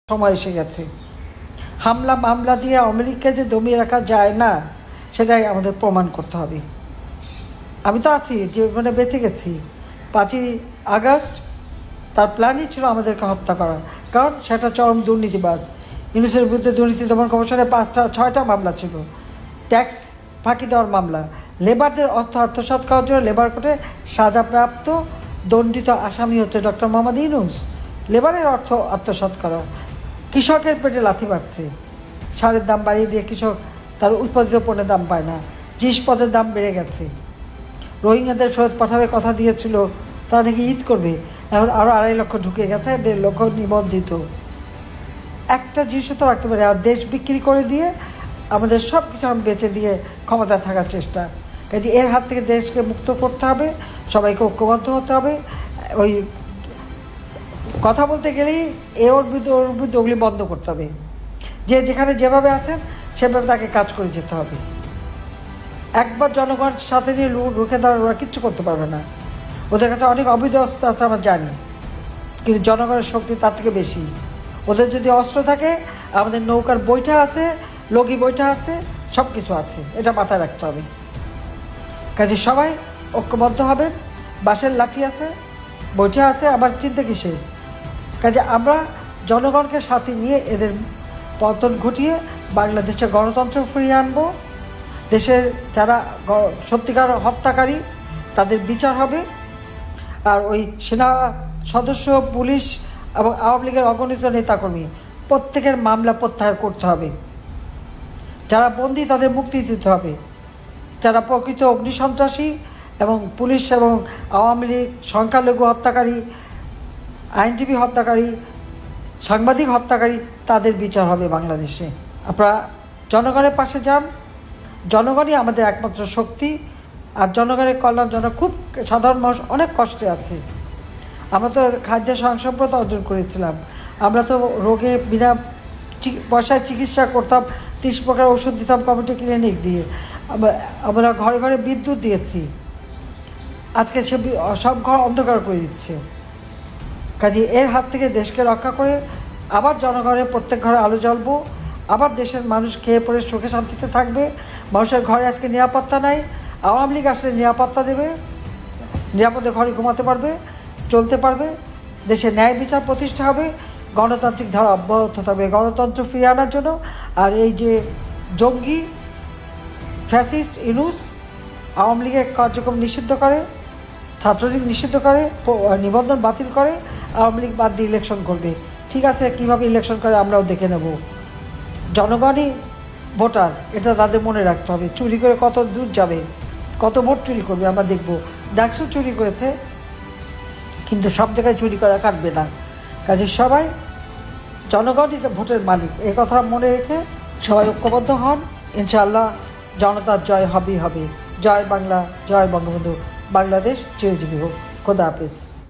সময় এসে গেছে। হামলা মামলা দিয়ে আমেরিকা যে দমিয়ে রাখা যায় না, সেটাই আমাদের প্রমাণ করতে হবে। আমি তো আছি, যে মানে বেঁচে গেছি। 5ই আগস্ট তার প্ল্যানই ছিল আমাদেরকে হত্যা করা, কারণ সেটা চরম দুর্নীতিবাজ। ইউনূসের বিরুদ্ধে দুর্নীতি দমন কমিশনে 6টা মামলা ছিল, ট্যাক্স ফাঁকি দেওয়ার মামলা, লেবারদের অর্থ আত্মসাৎ করার জন্য লেবার কোর্টে সাজাপ্রাপ্ত দণ্ডিত আসামি হচ্ছে ডক্টর মোহাম্মদ ইউনূস। লেবারের অর্থ আত্মসাৎ করা, কৃষকের পেটে লাথি মারছে, সারের দাম বাড়িয়ে দিয়ে কৃষক তার উৎপাদিত পণ্যের দাম পায় না, জিনিসপত্রের দাম বেড়ে গেছে। রোহিঙ্গাদের ফেরত পাঠাবে কথা দিয়েছিল, তারা নাকি ঈদ করবে, এখন আরও 2.5 লক্ষ ঢুকে গেছে, 1.5 লক্ষ নিবন্ধিত। একটা জিনিসও তো রাখতে পারে, আর দেশ বিক্রি করে দিয়ে আমাদের সব কিছু বেচে দিয়ে ক্ষমতায় থাকার চেষ্টা। কাজে এর হাত থেকে দেশকে মুক্ত করতে হবে, সবাইকে ঐক্যবদ্ধ হতে হবে। ওই কথা বলতে গেলেই ওর বিরুদ্ধে ওগুলি বন্ধ করতে হবে। যে যেখানে যেভাবে আছেন সেভাবে তাকে কাজ করে যেতে হবে। একবার জনগণের সাথে নিয়ে রুখে দাঁড়ানো, ওরা কিচ্ছু করতে পারবে না। ওদের কাছে অনেক অবৈধ অস্ত্র আছে আমরা জানি, কিন্তু জনগণের শক্তি তার থেকে বেশি। ওদের যদি অস্ত্র থাকে, আমাদের নৌকার বৈঠা আছে, লগি বৈঠা আছে, সব কিছু আছে, এটা মাথায় রাখতে হবে। কাজে সবাই ঐক্যবদ্ধ হবেন। বাঁশের লাঠি আছে, বৈঠা আছে, আবার চিন্তা কিসে। কাজে আমরা জনগণকে সাথে নিয়ে এদের পতন ঘটিয়ে বাংলাদেশে গণতন্ত্র ফিরিয়ে আনবো। দেশের যারা সত্যিকার হত্যাকারী তাদের বিচার হবে। আর ওই সেনা সদস্য, পুলিশ এবং আওয়ামী লীগের অগণিত নেতাকর্মী প্রত্যেকের মামলা প্রত্যাহার করতে হবে। যারা বন্দী তাদের মুক্তি দিতে হবে। যারা প্রকৃত অগ্নিসন্ত্রাসী এবং পুলিশ এবং আওয়ামী লীগ সংখ্যালঘু হত্যাকারী, আইনজীবী হত্যাকারী, সাংবাদিক হত্যাকারী, তাদের বিচার হবে বাংলাদেশে। আপনারা জনগণের পাশে যান। জনগণই আমাদের একমাত্র শক্তি। আর জনগণের কল্যাণ জন্য খুব সাধারণ মানুষ অনেক কষ্টে আছে। আমরা তো খাদ্য স্বয়ংসম্পূর্ণতা অর্জন করেছিলাম। আমরা তো রোগে বিনা পয়সায় চিকিৎসা করতাম, 30 প্রকার ওষুধ দিতাম কমিউনিটি ক্লিনিক দিয়ে। আমরা ঘরে ঘরে বিদ্যুৎ দিয়েছি। আজকে সে সব ঘর অন্ধকার করে দিচ্ছে। কাজে এর হাত থেকে দেশকে রক্ষা করে আবার জনগণের প্রত্যেক ঘরে আলো জ্বলবো। আবার দেশের মানুষ খেয়ে পড়ে সুখে শান্তিতে থাকবে। মানুষের ঘরে আজকে নিরাপত্তা নাই, আওয়ামী লীগ আসলে নিরাপত্তা দেবে, নিরাপদে ঘরে ঘুমাতে পারবে, চলতে পারবে। দেশে ন্যায় বিচার প্রতিষ্ঠা হবে, গণতান্ত্রিক ধারা অব্যাহত থাকবে গণতন্ত্র ফিরিয়ে আনার জন্য। আর এই যে জঙ্গি ফ্যাসিস্ট ইউনূস আওয়ামী লীগের কার্যক্রম নিষিদ্ধ করে, ছাত্রলীগ নিষিদ্ধ করে, নিবন্ধন বাতিল করে, আওয়ামী লীগ বাদ দিয়ে ইলেকশন করবে। ঠিক আছে, কীভাবে ইলেকশন করে আমরাও দেখে নেব। জনগণই ভোটার, এটা তাদের মনে রাখতে হবে। চুরি করে কত দূর যাবে, কত ভোট চুরি করবে আমরা দেখব। ডাকসু চুরি করেছে, কিন্তু সব জায়গায় চুরি করা কাটবে না। কাজে সবাই জনগণই ভোটের মালিক, এই কথা মনে রেখে সবাই ঐক্যবদ্ধ হন। ইনশাআল্লাহ জনতার জয় হবেই হবে। জয় বাংলা, জয় বঙ্গবন্ধু। বাংলাদেশ চিরজীবী হোক। খোদা হাফেজ।